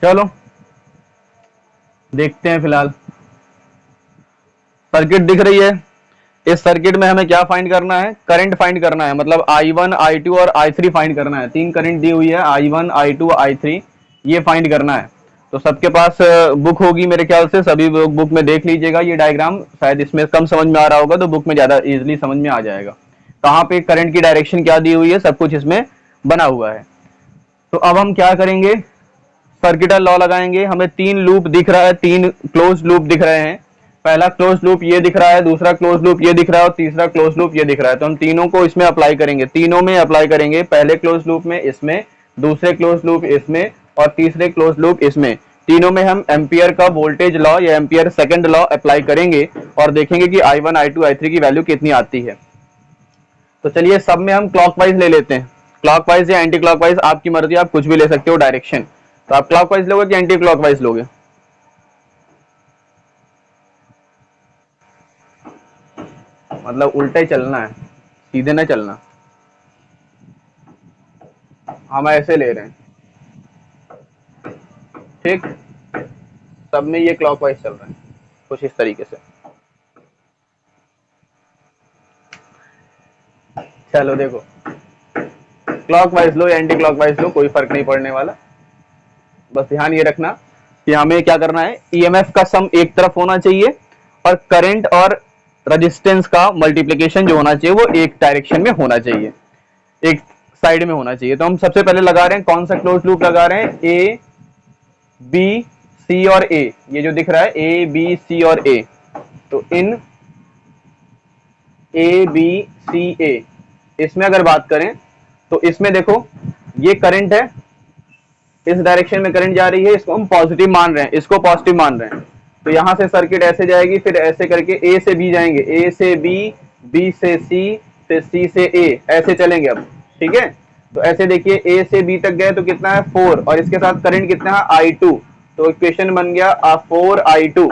चलो देखते हैं। फिलहाल सर्किट दिख रही है। इस सर्किट में हमें क्या फाइंड करना है? करंट फाइंड करना है, मतलब I1 I2 और I3 फाइंड करना है। तीन करंट दी हुई है, I1 I2 I3, ये फाइंड करना है। तो सबके पास बुक होगी मेरे ख्याल से, सभी बुक में देख लीजिएगा ये डायग्राम। शायद इसमें कम समझ में आ रहा होगा तो बुक में ज्यादा इजीली समझ में आ जाएगा। कहाँ पे करंट की डायरेक्शन क्या दी हुई है, सब कुछ इसमें बना हुआ है। तो अब हम क्या करेंगे? सर्किटल लॉ लगाएंगे। हमें तीन लूप दिख रहा है, तीन क्लोज लूप दिख रहे हैं। पहला क्लोज लूप ये दिख रहा है, दूसरा क्लोज लूप ये दिख रहा है और तीसरा क्लोज लूप ये दिख रहा है। तो हम तीनों को इसमें अप्लाई करेंगे, तीनों में अप्लाई करेंगे। पहले क्लोज लूप में इसमें, दूसरे क्लोज लूप इसमें और तीसरे क्लोज लूप इसमें। तीनों में हम एम्पियर का वोल्टेज लॉ या एम्पियर सेकंड लॉ अप्लाई करेंगे और देखेंगे कि I1 I2 I3 की वैल्यू कितनी आती है। तो चलिए सब में हम क्लॉकवाइज ले लेते हैं। क्लॉकवाइज या एंटी क्लॉकवाइज आपकी मर्जी, आप कुछ भी ले सकते हो डायरेक्शन। तो आप क्लॉकवाइज लोगे कि एंटी क्लॉकवाइज लोगे? मतलब उल्टा ही चलना है, सीधे ना चलना। हम ऐसे ले रहे हैं, ठीक। सब में ये क्लॉकवाइज चल रहा है कुछ इस तरीके से। चलो देखो, क्लॉकवाइज लो या एंटी क्लॉकवाइज लो, कोई फर्क नहीं पड़ने वाला। बस ध्यान ये रखना कि हमें क्या करना है, ईएमएफ का सम एक तरफ होना चाहिए और करंट और रेजिस्टेंस का मल्टीप्लिकेशन जो होना चाहिए वो एक डायरेक्शन में होना चाहिए, एक साइड में होना चाहिए। तो हम सबसे पहले लगा रहे हैं, कौन सा क्लोज लूप लगा रहे हैं? ए बी सी और ए, ये जो दिख रहा है ए बी सी और ए। तो इन ए बी सी ए, इसमें अगर बात करें तो इसमें देखो ये करंट है, इस डायरेक्शन में करंट जा रही है, इसको हम पॉजिटिव मान रहे हैं, इसको पॉजिटिव मान रहे हैं। तो यहां से सर्किट ऐसे जाएगी, फिर ऐसे करके ए से बी जाएंगे, ए से बी, बी से सी, फिर सी से ए, ऐसे चलेंगे अब, ठीक है। तो ऐसे देखिए ए से बी तक गए तो कितना है 4, और इसके साथ करंट कितना है I2। तो इक्वेशन बन गया 4I2।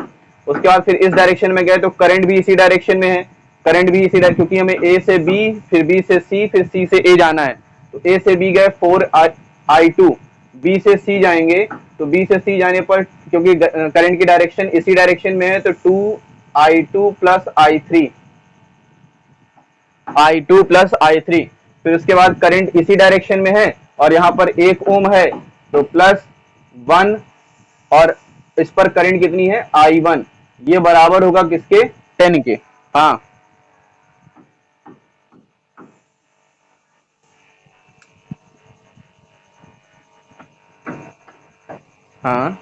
उसके बाद फिर इस डायरेक्शन में गए तो करंट भी इसी डायरेक्शन में है, करंट भी इसी डायरेक्शन, क्योंकि हमें ए से बी, फिर बी से सी, फिर सी से ए जाना है। तो ए से बी गए 4I2, बी से सी जाएंगे तो बी से सी जाने पर क्योंकि करंट की डायरेक्शन इसी डायरेक्शन में है तो 2I2 plus I3, I2 plus I3। फिर उसके बाद करंट इसी डायरेक्शन में है और यहाँ पर 1 ओम है तो +1, और इस पर करंट कितनी है I1, ये बराबर होगा किसके? 10 के। हाँ हाँ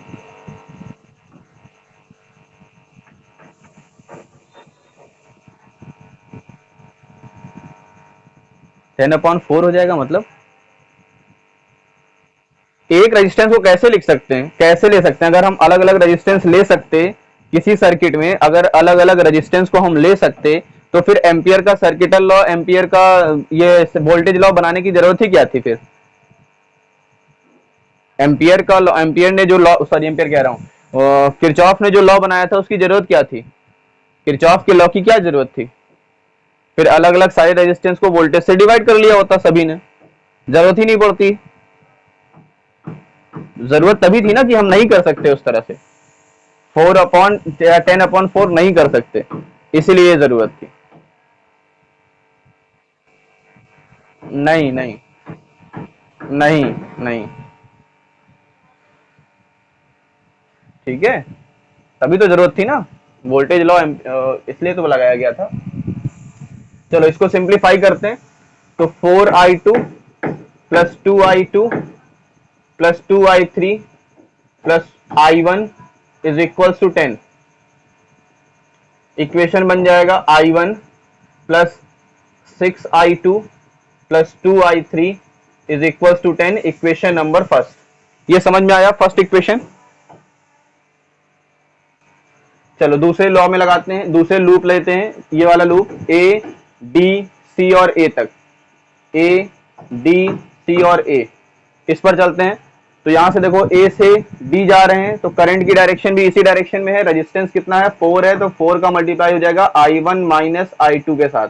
10/4 हो जाएगा। मतलब एक रेजिस्टेंस को कैसे लिख सकते हैं, कैसे ले सकते हैं? अगर हम अलग अलग रेजिस्टेंस ले सकते किसी सर्किट में, अगर अलग अलग रेजिस्टेंस को हम ले सकते तो फिर एम्पियर का सर्किटल लॉ, एम्पियर का ये वोल्टेज लॉ बनाने की जरूरत ही क्या थी फिर? एम्पियर का लॉ, एम्पियर ने जो लॉ, सॉरी एम्पियर कह रहा हूँ, किरचॉफ ने जो लॉ बनाया था उसकी जरूरत क्या थी? किरचॉफ के लॉ की क्या जरूरत थी? फिर अलग अलग सारे रेजिस्टेंस को वोल्टेज से डिवाइड कर लिया होता सभी ने, जरूरत ही नहीं पड़ती। जरूरत तभी थी ना कि हम नहीं कर सकते उस तरह से, 10/4 नहीं कर सकते, इसीलिए जरूरत थी। नहीं नहीं नहीं नहीं, ठीक है, तभी तो जरूरत थी ना, वोल्टेज लॉ इसलिए तो लगाया गया था। चलो इसको सिंप्लीफाई करते हैं। तो 4I2 plus 2I2 plus 2I3 plus I1 is equal to 10। Equation बन जाएगा I1 plus 6I2 plus 2I3 is equal to 10, equation number first. ये समझ में आया फर्स्ट इक्वेशन। चलो दूसरे लॉ में लगाते हैं, दूसरे लूप लेते हैं, ये वाला लूप ए डी सी और ए तक, ए डी सी और ए, इस पर चलते हैं। तो यहां से देखो ए से डी जा रहे हैं तो करंट की डायरेक्शन भी इसी डायरेक्शन में है, रेजिस्टेंस कितना है 4 है, तो 4 का मल्टीप्लाई हो जाएगा I1 माइनस I2 के साथ।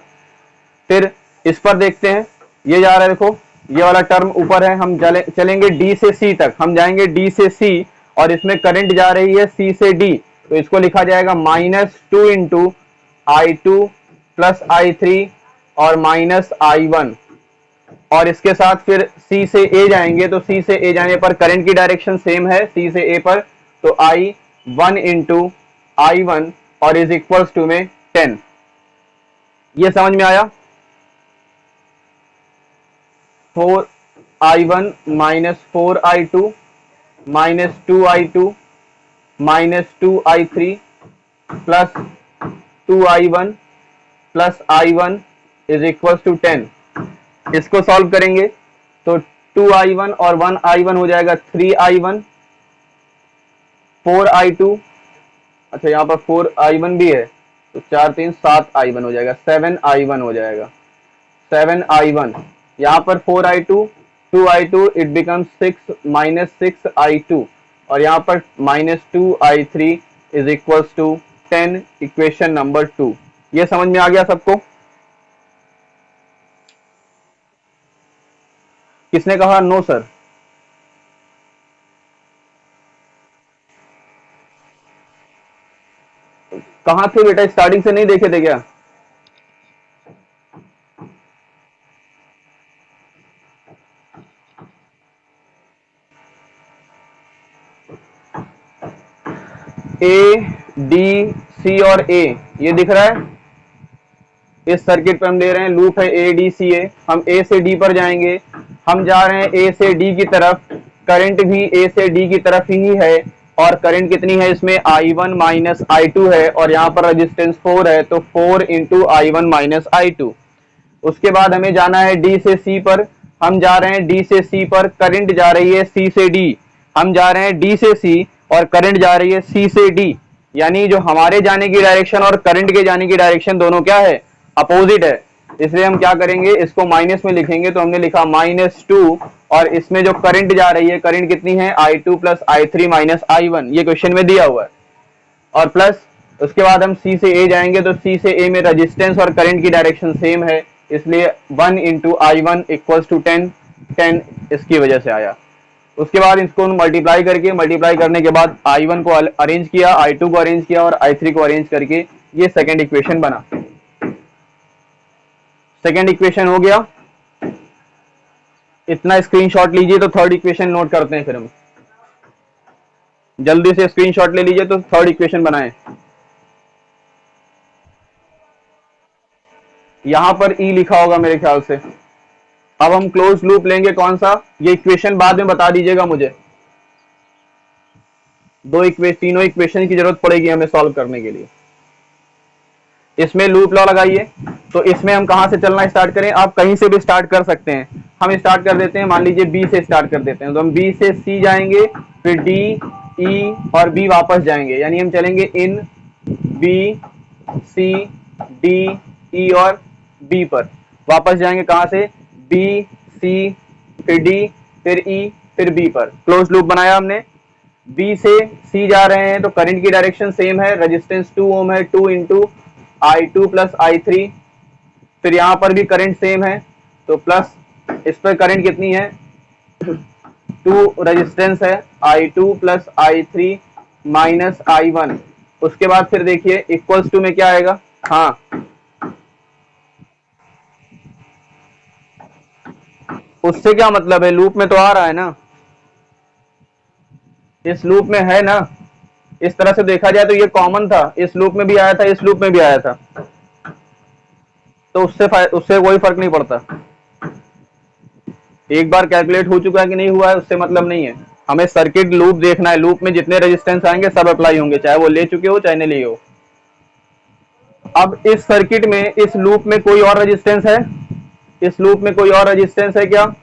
फिर इस पर देखते हैं, ये जा रहा है देखो, ये वाला टर्म ऊपर है, हम चलेंगे डी से सी तक, हम जाएंगे डी से सी और इसमें करंट जा रही है सी से डी, तो इसको लिखा जाएगा -2 इंटू I2 प्लस I3 और -I1। और इसके साथ फिर सी से ए जाएंगे, तो सी से ए जाने पर करंट की डायरेक्शन सेम है सी से ए पर, तो I1 इंटू I1 और इज इक्वल्स टू में 10। ये समझ में आया? 4I1 -4I2 -2I2 -2I3 plus 2I1 plus I1 is equal to 10। इसको सॉल्व करेंगे तो 2I1 और 1I1 हो जाएगा 3I1, 4I2, अच्छा यहाँ पर 4I1 भी है, तो 4 3 7I1 हो जाएगा, 7I1 हो जाएगा, 7I1। यहाँ पर 4I2 2I2 it become 6 -6I2 और यहाँ पर -2I3 is equals to 10, equation number 2। ये समझ में आ गया सबको? किसने कहा नो सर? कहाँ थे बेटा, स्टार्टिंग से नहीं देखे थे क्या? ए डी सी और ए ये दिख रहा है, इस सर्किट पे हम ले रहे हैं, लूप है ए डी सी ए। हम ए से डी पर जाएंगे, हम जा रहे हैं ए से डी की तरफ, करंट भी ए से डी की तरफ ही है, और करंट कितनी है इसमें I1 माइनस I2 है, और यहाँ पर रेजिस्टेंस 4 है, तो 4 इंटू I1 माइनस I2। उसके बाद हमें जाना है डी से सी पर, हम जा रहे हैं डी से सी पर, करंट जा रही है सी से डी, हम जा रहे हैं डी से सी और करंट जा रही है सी से डी, यानी जो हमारे जाने की डायरेक्शन और करंट के जाने की डायरेक्शन दोनों क्या है, अपोजिट है। इसलिए हम क्या करेंगे, इसको माइनस में लिखेंगे, तो हमने लिखा -2, और इसमें जो करंट जा रही है, करंट कितनी है I2 plus I3 minus I1, ये क्वेश्चन में दिया हुआ है, और प्लस उसके बाद हम सी से ए जाएंगे, तो सी से ए में रेजिस्टेंस और करंट की डायरेक्शन सेम है, इसलिए 1 इंटू I1 इक्वल्स टू 10, 10 इसकी वजह से आया। उसके बाद इसको मल्टीप्लाई करने के बाद I1 को अरेंज किया, I2 को अरेंज किया और I3 को अरेंज करके ये सेकेंड इक्वेशन बना। सेकेंड इक्वेशन हो गया, इतना स्क्रीनशॉट लीजिए, तो थर्ड इक्वेशन नोट करते हैं। फिर हम जल्दी से स्क्रीनशॉट ले लीजिए, तो थर्ड इक्वेशन बनाएं। यहां पर ई लिखा होगा मेरे ख्याल से। अब हम क्लोज लूप लेंगे, कौन सा, ये इक्वेशन बाद में बता दीजिएगा मुझे। तीनों इक्वेशन की जरूरत पड़ेगी हमें सॉल्व करने के लिए। इसमें लूप लॉ लगाइए, तो इसमें हम कहां से चलना स्टार्ट करें, आप कहीं से भी स्टार्ट कर सकते हैं। हम स्टार्ट कर देते हैं, मान लीजिए बी से स्टार्ट कर देते हैं, तो हम बी से सी जाएंगे, फिर डी, ई और बी वापस जाएंगे, यानी हम चलेंगे in B C D E और बी पर, वापस जाएंगे कहां से, बी सी फिर डी फिर ई फिर बी पर। क्लोज लूप बनाया हमने। बी से सी जा रहे हैं, तो करंट की डायरेक्शन सेम है, रेजिस्टेंस 2 ओम है, 2 इंटू I2 प्लस I3, फिर यहां पर भी करंट सेम है, तो प्लस इस पर करंट कितनी है 2, रेजिस्टेंस है I2 plus I3 minus I1। उसके बाद फिर देखिए इक्वल्स टू में क्या आएगा, हाँ उससे क्या मतलब है, लूप में तो आ रहा है ना, इस लूप में है ना। इस तरह से देखा जाए तो ये कॉमन था, इस लूप में भी आया था, इस लूप में भी आया था, तो उससे कोई फर्क नहीं पड़ता। एक बार कैलकुलेट हो चुका है कि नहीं हुआ है उससे मतलब नहीं है, हमें सर्किट लूप देखना है, लूप में जितने रेजिस्टेंस आएंगे सब अप्लाई होंगे, चाहे वो ले चुके हो चाहे नहीं लिए हो। अब इस सर्किट में, इस लूप में कोई और रेजिस्टेंस है, इस लूप में कोई और रेजिस्टेंस है क्या,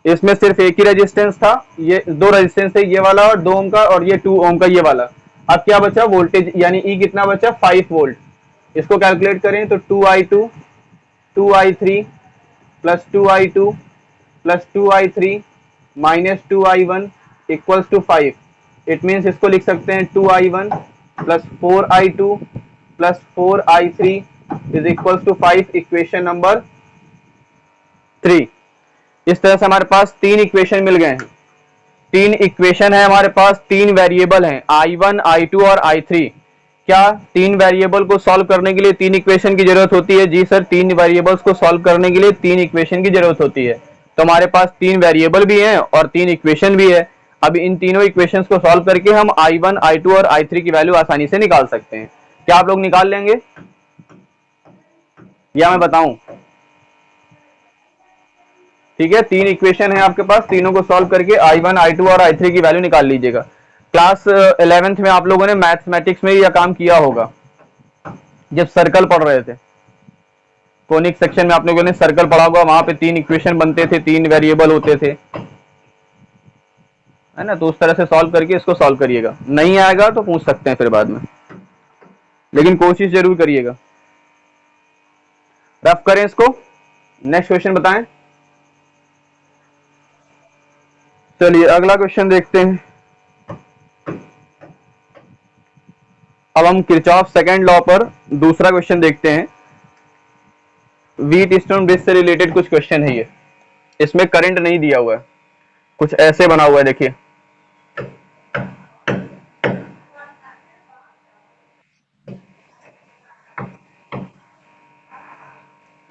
इसमें सिर्फ एक ही रेजिस्टेंस था, ये दो रेजिस्टेंस है, ये वाला और 2 ओम का, और ये 2 ओम का ये वाला। अब क्या बचा, वोल्टेज यानी ई कितना बचा 5 वोल्ट। इसको कैलकुलेट करें तो 2I2 2I3 plus 2I2 plus 2I3 minus 2I1 equals to 5। It means इसको लिख सकते हैं 2I1 plus 4I2 plus 4I3 is equals to 5, equation number 3। इस तरह से हमारे पास 3 इक्वेशन मिल गए हैं। तीन इक्वेशन है हमारे पास, तीन वेरिएबल हैं I1, I2 और I3। क्या तीन वेरिएबल को सॉल्व करने के लिए तीन इक्वेशन की जरूरत होती है? जी सर, तीन वेरिएबल्स को सॉल्व करने के लिए तीन इक्वेशन की जरूरत होती है। तो हमारे पास तीन वेरिएबल भी हैं और तीन इक्वेशन भी है। अब इन तीनों इक्वेशंस को सॉल्व करके हम I1, I2 और I3 की वैल्यू आसानी से निकाल सकते हैं। क्या आप लोग निकाल लेंगे या मैं बताऊं? ठीक है, तीन इक्वेशन है आपके पास, तीनों को सॉल्व करके I1, I2 और I3 की वैल्यू निकाल लीजिएगा। क्लास 11th में आप लोगों ने मैथमेटिक्स में यह काम किया होगा जब सर्कल पढ़ रहे थे। कोनिक सेक्शन में आप लोगों ने सर्कल पढ़ा होगा, वहां पे तीन इक्वेशन बनते थे, तीन वेरिएबल होते थे, है ना। तो उस तरह से सॉल्व करके इसको सॉल्व करिएगा। नहीं आएगा तो पूछ सकते हैं फिर बाद में, लेकिन कोशिश जरूर करिएगा। रफ करें इसको। नेक्स्ट क्वेश्चन बताएं। चलिए अगला क्वेश्चन देखते हैं। अब हम किरचॉफ सेकंड लॉ पर दूसरा क्वेश्चन देखते हैं। व्हीट स्टोन ब्रिज से रिलेटेड कुछ क्वेश्चन है ये। इसमें करंट नहीं दिया हुआ है, कुछ ऐसे बना हुआ है, देखिए।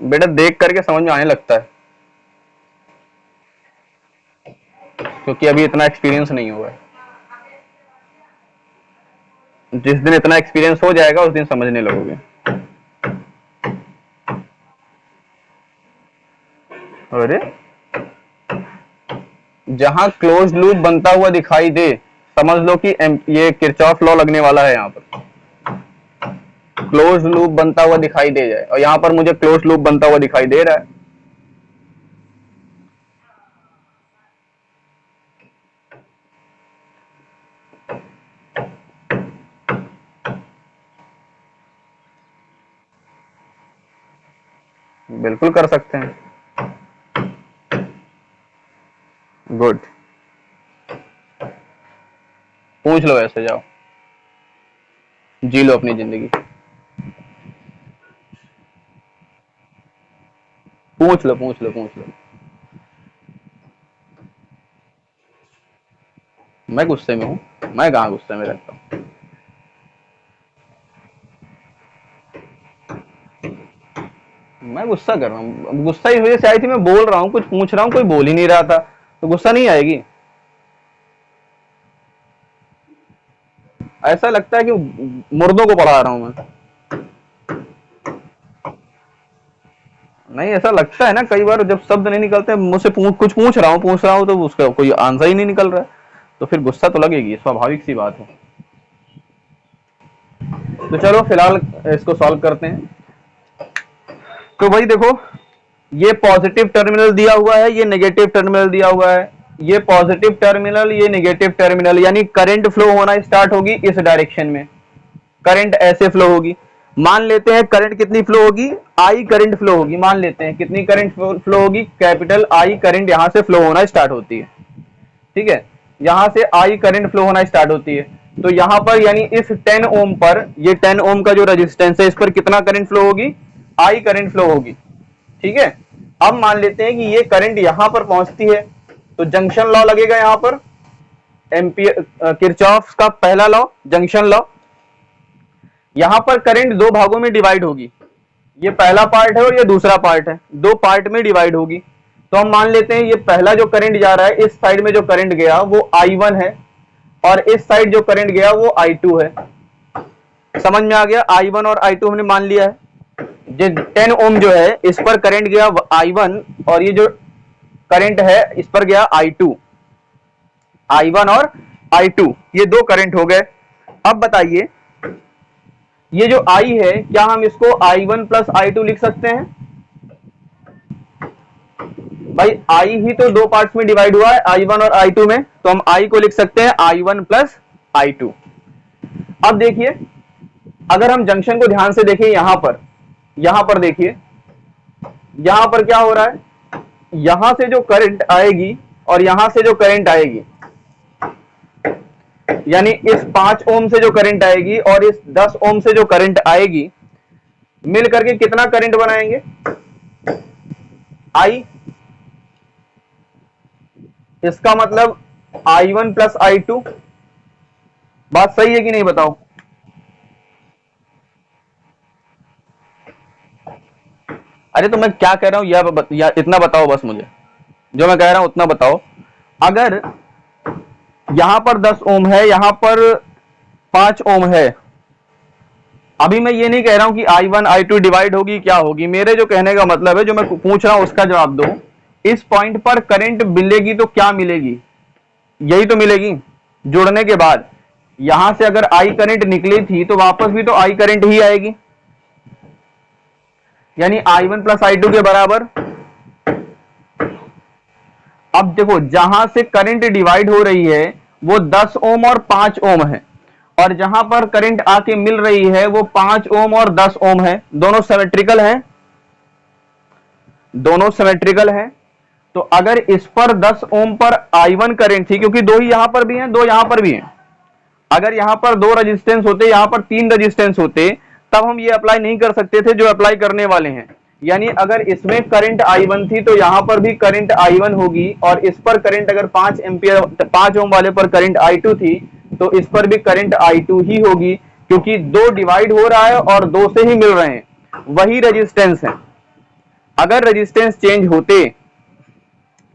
बेटा देख करके समझ में आने लगता है, क्योंकि अभी इतना एक्सपीरियंस नहीं हुआ है। जिस दिन इतना एक्सपीरियंस हो जाएगा उस दिन समझने लगोगे। अरे जहां क्लोज लूप बनता हुआ दिखाई दे, समझ लो कि ये किरचॉफ लॉ लगने वाला है। यहाँ पर क्लोज लूप बनता हुआ दिखाई दे जाए, और यहाँ पर मुझे क्लोज लूप बनता हुआ दिखाई दे रहा है। बिल्कुल कर सकते हैं। गुड, पूछ लो, ऐसे जाओ, जी लो अपनी जिंदगी। पूछ लो पूछ लो पूछ लो। मैं गुस्से में हूँ? मैं कहाँ गुस्से में रहता हूँ? मैं गुस्सा कर रहा हूँ? गुस्सा इस वजह से आई थी, मैं बोल रहा हूँ, कुछ पूछ रहा हूँ, कोई बोल ही नहीं रहा था, तो गुस्सा नहीं आएगी? ऐसा लगता है कि मुर्दों को पढ़ा रहा हूं मैं। नहीं, ऐसा लगता है ना कई बार, जब शब्द नहीं निकलते, मुझसे कुछ पूछ रहा हूँ तो उसका कोई आंसर ही नहीं निकल रहा है, तो फिर गुस्सा तो लगेगी, स्वाभाविक सी बात है। तो चलो फिलहाल इसको सॉल्व करते हैं। तो भाई देखो, ये पॉजिटिव टर्मिनल दिया हुआ है, ये नेगेटिव टर्मिनल दिया हुआ है। ये पॉजिटिव टर्मिनल, ये नेगेटिव टर्मिनल, यानी करंट फ्लो होना स्टार्ट होगी इस डायरेक्शन में। करंट ऐसे फ्लो होगी। मान लेते हैं करंट कितनी फ्लो होगी? आई करंट फ्लो होगी। मान लेते हैं कितनी करंट फ्लो होगी? कैपिटल आई करंट यहां से फ्लो होना स्टार्ट होती है। ठीक है, यहां से आई करंट फ्लो होना स्टार्ट होती है। तो यहां पर यानी इस 10 ओम पर, ये 10 ओम का जो रेजिस्टेंस है, इस पर कितना करंट फ्लो होगी? आई करंट फ्लो होगी। ठीक है, अब मान लेते हैं कि ये करंट यहां पर पहुंचती है, तो जंक्शन लॉ लगेगा यहां पर, एम्पियर किरचॉफ का पहला लॉ, जंक्शन लॉ। यहां पर करंट दो भागों में डिवाइड होगी, ये पहला पार्ट है और ये दूसरा पार्ट है, दो पार्ट में डिवाइड होगी। तो हम मान लेते हैं ये पहला जो करंट जा रहा है, इस साइड में जो करंट गया वो I1 है, और इस साइड जो करंट गया वो I2 है। समझ में आ गया? I1 और I2 हमने मान लिया है। जो 10 ओम जो है, इस पर करंट गया I1, और ये जो करंट है इस पर गया I2। I1 और I2 ये दो करंट हो गए। अब बताइए, ये जो I है, क्या हम इसको I1 प्लस I2 लिख सकते हैं? भाई I ही तो दो पार्ट्स में डिवाइड हुआ है, I1 और I2 में, तो हम I को लिख सकते हैं I1 प्लस I2। अब देखिए, अगर हम जंक्शन को ध्यान से देखें, यहां पर देखिए, यहां पर क्या हो रहा है? यहां से जो करंट आएगी और यहां से जो करंट आएगी, यानी इस 5 ओम से जो करंट आएगी और इस 10 ओम से जो करंट आएगी, मिल करके कितना करंट बनाएंगे? I। इसका मतलब I1 प्लस I2, बात सही है कि नहीं बताओ? अरे तो मैं क्या कह रहा हूं या इतना बताओ बस, मुझे जो मैं कह रहा हूं उतना बताओ। अगर यहां पर 10 ओम है, यहां पर 5 ओम है, अभी मैं ये नहीं कह रहा हूं कि I1 I2 डिवाइड होगी क्या होगी, मेरे जो कहने का मतलब है, जो मैं पूछ रहा हूं उसका जवाब दो। इस पॉइंट पर करंट मिलेगी तो क्या मिलेगी? यही तो मिलेगी जुड़ने के बाद। यहां से अगर आई करंट निकली थी तो वापस भी तो आई करंट ही आएगी, यानी I1 प्लस I2 के बराबर। अब देखो, जहां से करंट डिवाइड हो रही है वो 10 ओम और 5 ओम है, और जहां पर करंट आके मिल रही है वो 5 ओम और 10 ओम है। दोनों सिमेट्रिकल हैं, दोनों सिमेट्रिकल हैं। तो अगर इस पर 10 ओम पर I1 करंट थी, क्योंकि दो ही यहां पर भी हैं, दो यहां पर भी हैं, अगर यहां पर दो रेजिस्टेंस होते, यहां पर 3 रेजिस्टेंस होते, तब हम ये अप्लाई नहीं कर सकते थे जो अप्लाई करने वाले हैं। यानी अगर इसमें करंट I1 थी तो यहां पर भी करंट I1 होगी, और इस पर करंट अगर 5 एंपियर 5 ओम वाले पर करंट I2 थी तो इस पर भी करंट I2 ही होगी, क्योंकि दो डिवाइड हो रहा है और दो से ही मिल रहे हैं, वही रेजिस्टेंस है। अगर रेजिस्टेंस चेंज होते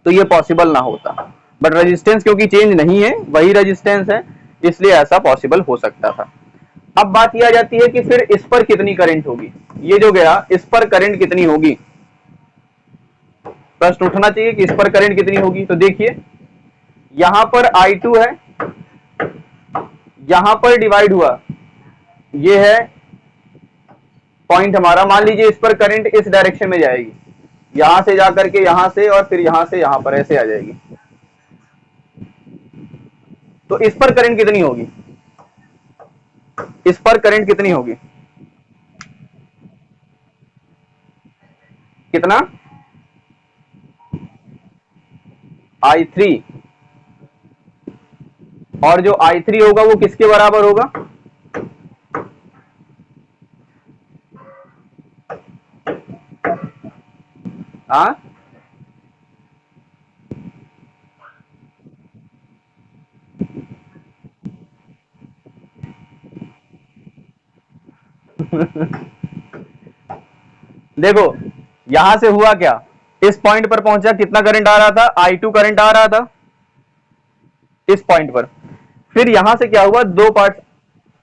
तो ये पॉसिबल ना होता, बट रेजिस्टेंस क्योंकि चेंज नहीं है, वही रेजिस्टेंस है, इसलिए ऐसा पॉसिबल हो सकता था। अब बात यह आ जाती है कि फिर इस पर कितनी करंट होगी, ये जो गया इस पर करंट कितनी होगी, प्रश्न उठना चाहिए कि इस पर करंट कितनी होगी। तो देखिए, यहां पर I2 है, यहां पर डिवाइड हुआ, ये है पॉइंट हमारा। मान लीजिए इस पर करंट इस डायरेक्शन में जाएगी, यहां से जाकर के यहां से, और फिर यहां से यहां पर ऐसे आ जाएगी, तो इस पर करंट कितनी होगी, इस पर करंट कितनी होगी, कितना? I3। और जो I3 होगा वो किसके बराबर होगा? हाँ देखो, यहां से हुआ क्या, इस पॉइंट पर पहुंचा, कितना करंट आ रहा था? I2 करंट आ रहा था इस पॉइंट पर। फिर यहां से क्या हुआ, दो पार्ट,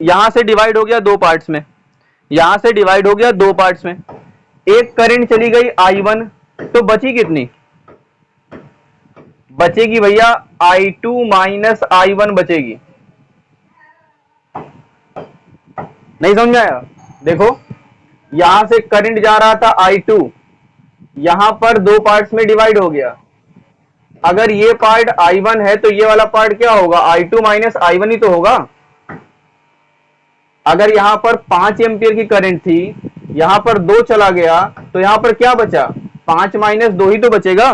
यहां से डिवाइड हो गया दो पार्ट्स में, यहां से डिवाइड हो गया दो पार्ट्स में, एक करंट चली गई I1, तो बची कितनी? बचेगी भैया I2 माइनस I1 बचेगी। नहीं समझ में आया? देखो, यहां से करंट जा रहा था I2, यहां पर दो पार्ट्स में डिवाइड हो गया। अगर ये पार्ट I1 है तो ये वाला पार्ट क्या होगा? I2 माइनस I1 ही तो होगा। अगर यहां पर 5 एंपियर की करंट थी, यहां पर 2 चला गया, तो यहां पर क्या बचा? 5 माइनस 2 ही तो बचेगा।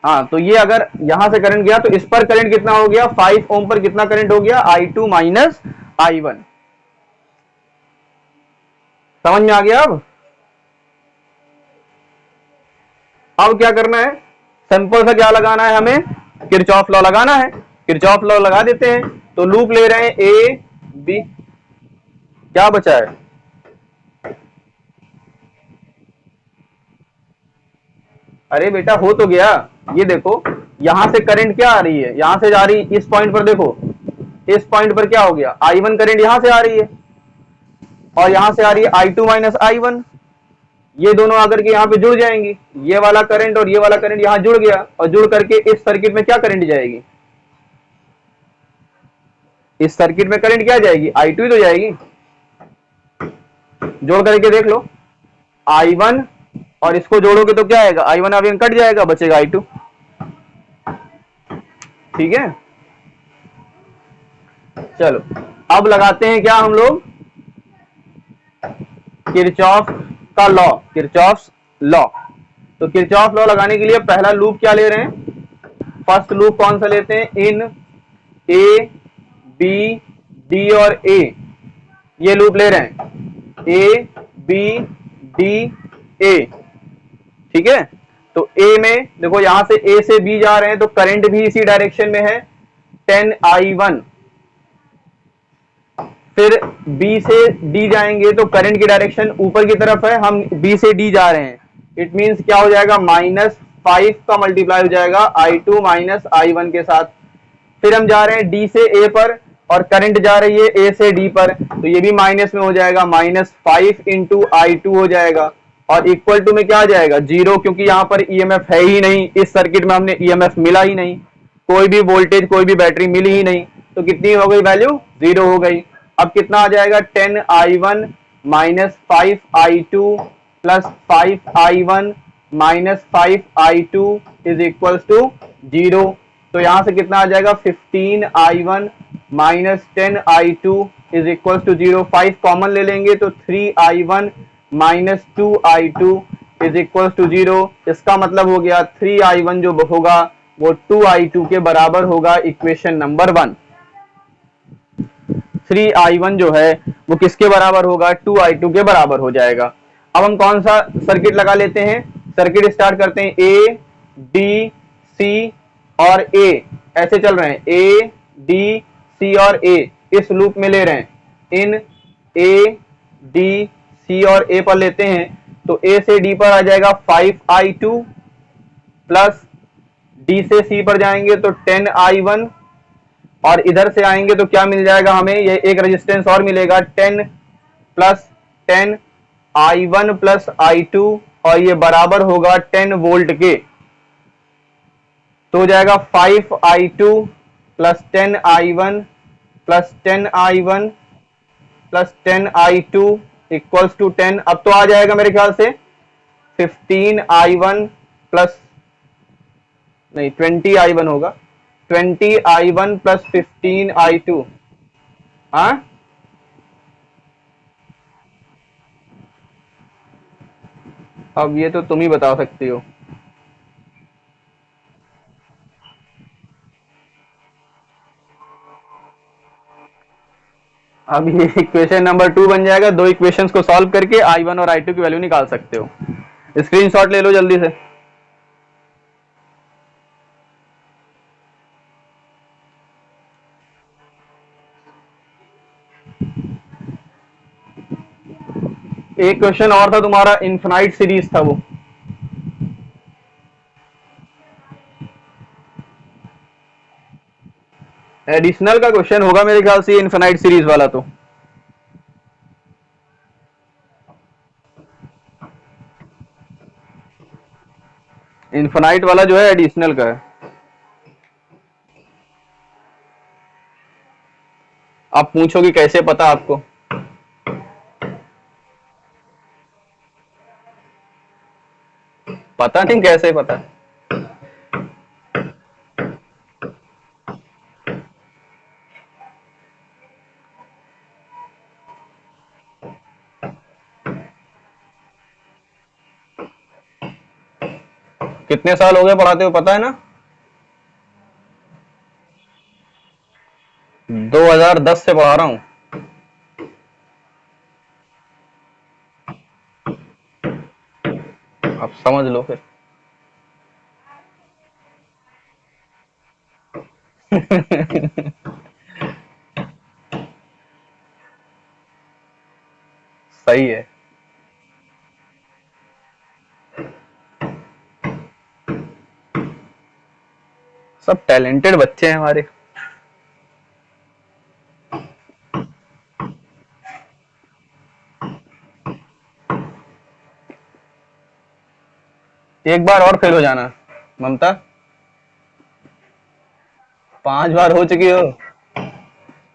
हाँ, तो ये अगर यहां से करंट गया तो इस पर करंट कितना हो गया? 5 ओम पर कितना करंट हो गया? I2 minus I1। समझ में आ गया? अब क्या करना है? सिंपल सा क्या लगाना है हमें? किरचॉफ लॉ लगाना है। किरचॉफ लॉ लगा देते हैं। तो लूप ले रहे हैं ए बी, क्या बचा है? अरे बेटा हो तो गया। ये देखो, यहां से करंट क्या आ रही है? यहां से जा रही, इस पॉइंट पर देखो, इस पॉइंट पर क्या हो गया? I1 करंट यहां से आ रही है और यहां से आ रही है I2 माइनस I1। ये दोनों आकर के यहाँ पे जुड़ जाएंगी, ये वाला करंट और ये वाला करंट यहाँ जुड़ गया, और जुड़ करके इस सर्किट में क्या करंट जाएगी? इस सर्किट में करंट क्या जाएगी? I2 ही तो जाएगी। जोड़ करके देख लो, I1 और इसको जोड़ोगे तो क्या आएगा? I1 I1 कट जाएगा, बचेगा I2। ठीक है, चलो अब लगाते हैं क्या हम लोग? किरचॉफ का लॉ, किरचॉफ लॉ। तो किरचॉफ लॉ लगाने के लिए पहला लूप क्या ले रहे हैं? फर्स्ट लूप कौन सा लेते हैं? इन ए बी डी और ए, ये लूप ले रहे हैं, ए बी डी ए। ठीक है, तो ए में देखो, यहां से ए से बी जा रहे हैं तो करंट भी इसी डायरेक्शन में है 10I1। फिर बी से डी जाएंगे तो करंट की डायरेक्शन ऊपर की तरफ है, हम बी से डी जा रहे हैं। इट मींस क्या हो जाएगा, -5 का मल्टीप्लाई हो जाएगा I2 माइनस I1 के साथ। फिर हम जा रहे हैं डी से ए पर और करंट जा रही है ए से डी पर, तो ये भी माइनस में हो जाएगा, -5 इंटू I2 हो जाएगा और इक्वल टू में क्या आ जाएगा 0, क्योंकि यहाँ पर ईएमएफ है ही नहीं, इस सर्किट में हमने ईएमएफ मिला ही नहीं, कोई भी वोल्टेज कोई भी बैटरी मिली ही नहीं, तो कितनी हो गई वैल्यू 0 हो गई। अब कितना आ जाएगा 10I1 minus 5I2 plus 5I1 minus 5I2 is equals to 0। तो यहां से कितना आ जाएगा 15I1 minus 10I2 is equals to 0। 5 common ले लेंगे तो 3I1 minus 2I2 is equals to 0। इसका मतलब हो गया 3I1 जो होगा वो 2I2 के बराबर होगा, इक्वेशन नंबर 1। 3I1 जो है वो किसके बराबर होगा, 2I2 के बराबर हो जाएगा। अब हम कौन सा सर्किट लगा लेते हैं, सर्किट स्टार्ट करते हैं। ए डी सी और ए ऐसे चल रहे हैं, ए डी सी और ए इस लूप में ले रहे हैं। इन ए डी सी और ए पर लेते हैं तो ए से डी पर आ जाएगा 5I2 प्लस डी से सी पर जाएंगे तो 10I1 और इधर से आएंगे तो क्या मिल जाएगा हमें, ये एक रेजिस्टेंस और मिलेगा 10 प्लस 10I1 प्लस I2 और ये बराबर होगा 10 वोल्ट के, तो हो जाएगा 5I2 plus 10I1 plus 10I1 plus 10I2 equals to 10। अब तो आ जाएगा मेरे ख्याल से 15I1 प्लस नहीं 20I1 होगा, 20I1 प्लस 15I2। हाँ अब ये तो तुम ही बता सकती हो। अब ये इक्वेशन नंबर 2 बन जाएगा। दो इक्वेशंस को सॉल्व करके I1 और I2 की वैल्यू निकाल सकते हो। स्क्रीनशॉट ले लो जल्दी से। एक क्वेश्चन और था तुम्हारा, इन्फिनाइट सीरीज था वो। एडिशनल का क्वेश्चन होगा मेरे ख्याल से इन्फिनाइट सीरीज वाला। तो इन्फिनाइट वाला जो है एडिशनल का है। आप पूछोगे कैसे पता आपको, पता नहीं कैसे पता। कितने साल हो गए पढ़ाते हो पता है ना, 2010 से पढ़ा रहा हूं। आप समझ लो फिर। सही है। सब टैलेंटेड बच्चे हैं हमारे। एक बार और फेल हो जाना ममता, 5 बार हो चुकी हो,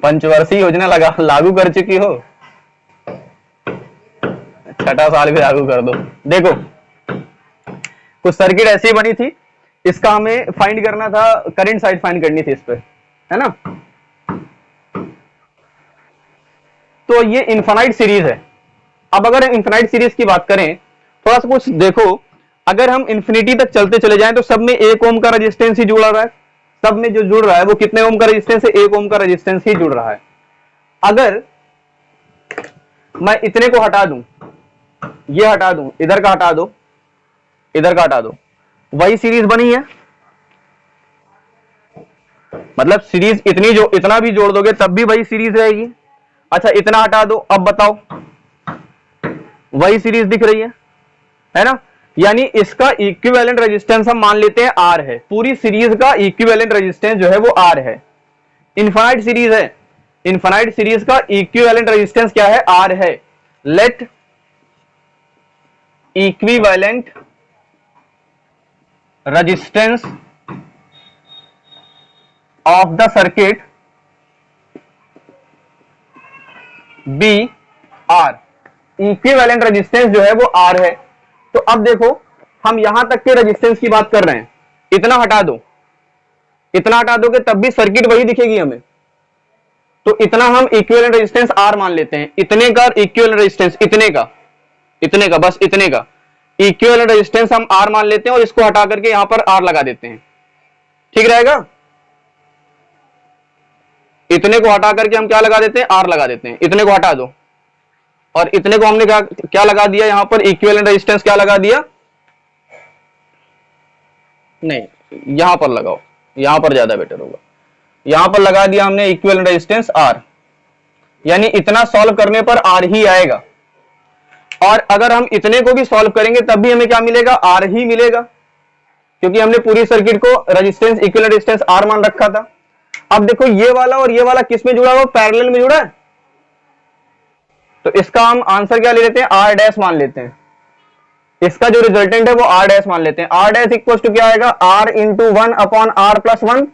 पंचवर्षीय योजना लगा लागू कर चुकी हो, छठा साल भी लागू कर दो। देखो कुछ सर्किट ऐसी बनी थी, इसका हमें फाइंड करना था, करंट साइड फाइंड करनी थी इस पे, है ना। तो ये इनफाइनाइट सीरीज है। अब अगर इनफाइनाइट सीरीज की बात करें, थोड़ा सा कुछ देखो, अगर हम इंफिनिटी तक चलते चले जाएं तो सब में 1 ओम का रेजिस्टेंस ही जुड़ा रहा है, सब में जो जुड़ रहा है वो कितने ओम का रेजिस्टेंस है, 1 ओम का रेजिस्टेंस ही जुड़ रहा है। अगर मैं इतने को हटा दूं, ये हटा दूं, इधर का हटा दो, इधर का हटा दो, वही सीरीज बनी है, मतलब सीरीज इतना भी जोड़ दोगे तब भी वही सीरीज रहेगी। अच्छा इतना हटा दो, अब बताओ, वही सीरीज दिख रही है ना। यानी इसका इक्विवेलेंट रेजिस्टेंस हम मान लेते हैं आर है, पूरी सीरीज का इक्विवेलेंट रेजिस्टेंस जो है वो आर है। इनफाइनाइट सीरीज है, इनफाइनाइट सीरीज का इक्विवेलेंट रेजिस्टेंस क्या है, आर है। Let equivalent resistance of the circuit be R, equivalent resistance जो है वो आर है। तो अब देखो हम यहां तक के रेजिस्टेंस की बात कर रहे हैं, इतना हटा दो, इतना हटा दोगे तब भी सर्किट वही दिखेगी हमें। तो इतना हम इक्विवेलेंट रेजिस्टेंस आर मान लेते हैं, इतने का इक्विवेलेंट रेजिस्टेंस, इतने का बस इतने का इक्विवेलेंट रेजिस्टेंस हम आर मान लेते हैं और इसको हटा करके यहां पर आर लगा देते हैं, ठीक रहेगा। इतने को हटा करके हम क्या लगा देते हैं, आर लगा देते हैं, इतने को हटा दो और इतने को हमने क्या क्या लगा दिया यहां पर, इक्विवेलेंट रेजिस्टेंस क्या लगा दिया, नहीं यहां पर लगाओ, यहां पर ज्यादा बेटर होगा, यहां पर लगा दिया हमने इक्विवेलेंट रेजिस्टेंस आर, यानी इतना सॉल्व करने पर आर ही आएगा। और अगर हम इतने को भी सॉल्व करेंगे तब भी हमें क्या मिलेगा, आर ही मिलेगा, क्योंकि हमने पूरी सर्किट को रेजिस्टेंस इक्विवेलेंट रेजिस्टेंस आर मान रखा था। अब देखो ये वाला और ये वाला किस में जुड़ा हुआ, पैरेलल में जुड़ा है, तो इसका हम आंसर क्या ले लेते हैं, आर डैश मान लेते हैं। इसका जो रिजल्टेंट है वो आर डैश मान लेते हैं। आर डैश इक्वल टू क्या आएगा, R into 1 upon R plus 1।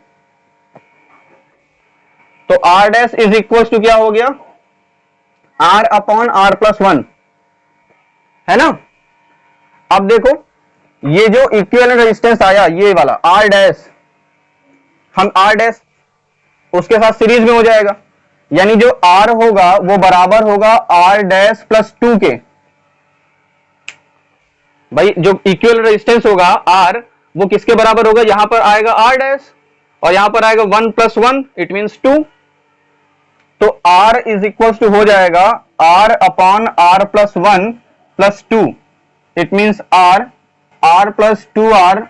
तो R dash is equal to क्या हो गया, आर अपॉन आर प्लस 1, है ना। अब देखो ये जो इक्विवेलेंट रेजिस्टेंस आया ये वाला आर डैश, हम आर डैश उसके साथ सीरीज में हो जाएगा, यानी जो आर होगा वो बराबर होगा आर डैश प्लस 2 के। भाई जो इक्विवेलेंट रेजिस्टेंस होगा आर वो किसके बराबर होगा, यहां पर आएगा आर डैश और यहां पर आएगा 1 प्लस 1 इट मींस 2। तो R इज इक्वल टू हो जाएगा R upon R plus 1 plus 2, it means R plus 2R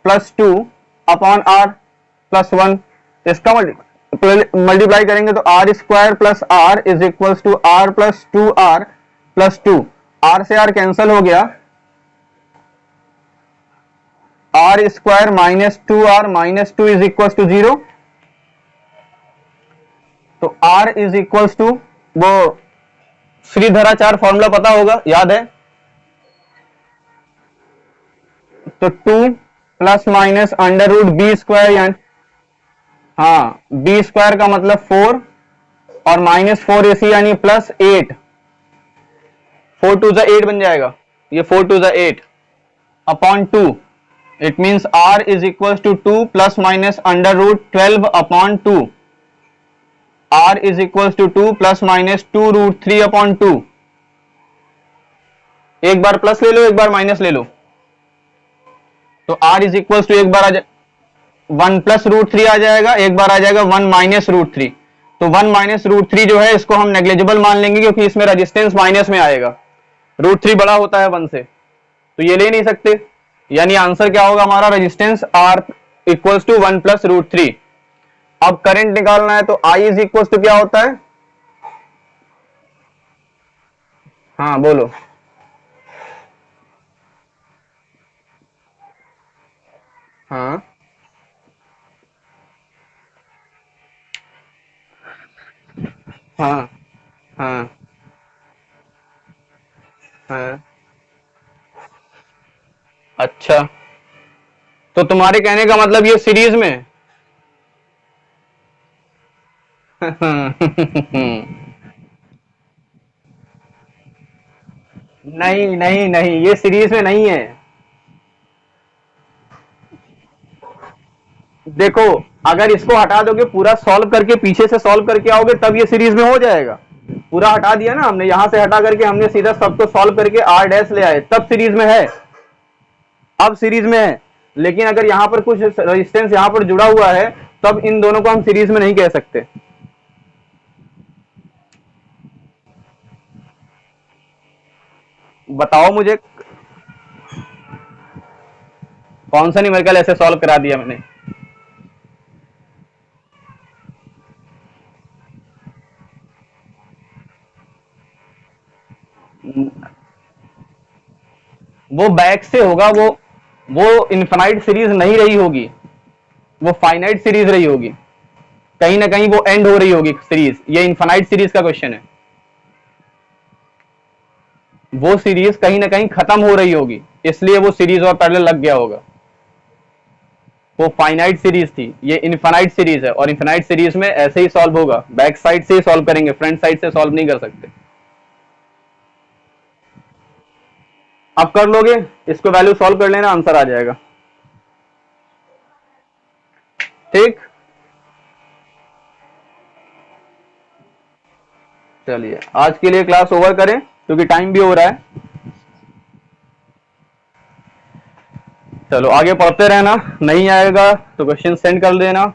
plus 2 upon R plus 1। इसका मल्टीप्लाई करेंगे तो R square plus R is equal to R plus 2R plus 2, R से R cancel हो गया, R square minus 2 is equal to 0। तो R is equal to, वो Shridharacharya formula पता होगा, याद है, तो 2 plus minus under root B square, यानी हाँ बी स्क्वायर का मतलब 4 और माइनस 4 AC यानी प्लस 8, 4 टू ज़ा 8 बन जाएगा, ये 4 टू ज़ा 8 upon 2, it means R is equal to 2 plus minus under root 12 upon 2, R is equal to 2 plus minus 2 root 3 upon 2। एक बार प्लस ले लो एक बार माइनस ले लो, तो R इज इक्वल टू एक बार आ जाए 1 प्लस रूट 3 आ जाएगा, एक बार आ जाएगा 1 माइनस रूट 3। तो 1 माइनस रूट 3 जो है इसको हम नेग्लिजिबल मान लेंगे क्योंकि इसमें रेजिस्टेंस माइनस में आएगा, रूट 3 बड़ा होता है 1 से, तो ये ले नहीं सकते, यानी आंसर क्या होगा हमारा, resistance R equals to 1 plus root 3। अब करंट निकालना है तो I इज इक्वल टू क्या होता है, हाँ बोलो, हाँ हाँ हाँ हाँ, अच्छा तो तुम्हारे कहने का मतलब ये सीरीज में नहीं नहीं नहीं, ये सीरीज में नहीं है। देखो अगर इसको हटा दोगे, पूरा सॉल्व करके पीछे से सॉल्व करके आओगे तब ये सीरीज में हो जाएगा। पूरा हटा दिया ना हमने, यहां से हटा करके हमने सीधा सबको सॉल्व करके आर डैश ले आए तब सीरीज में है, अब सीरीज में है। लेकिन अगर यहां पर कुछ रेजिस्टेंस यहां पर जुड़ा हुआ है तब इन दोनों को हम सीरीज में नहीं कह सकते। बताओ मुझे, कौन सा न्यूमेरिकल ऐसे सॉल्व करा दिया मैंने? वो बैक से होगा, वो इनफाइनाइट सीरीज नहीं रही होगी, वो फाइनाइट सीरीज रही होगी। कहीं ना कहीं वो एंड हो रही होगी सीरीज, ये इनफाइनाइट सीरीज का क्वेश्चन है। वो सीरीज कहीं ना कहीं खत्म हो रही होगी, इसलिए वो सीरीज और पैरेलल लग गया होगा। वो फाइनाइट सीरीज थी, ये इनफाइनाइट सीरीज है, और इनफाइनाइट सीरीज में ऐसे ही सॉल्व होगा, बैक साइड से ही सॉल्व करेंगे, फ्रंट साइड से सॉल्व नहीं कर सकते। अब कर लोगे, इसको वैल्यू सॉल्व कर लेना, आंसर आ जाएगा। ठीक, चलिए आज के लिए क्लास ओवर करें क्योंकि टाइम भी हो रहा है। चलो आगे पढ़ते रहना, नहीं आएगा तो क्वेश्चन सेंड कर देना।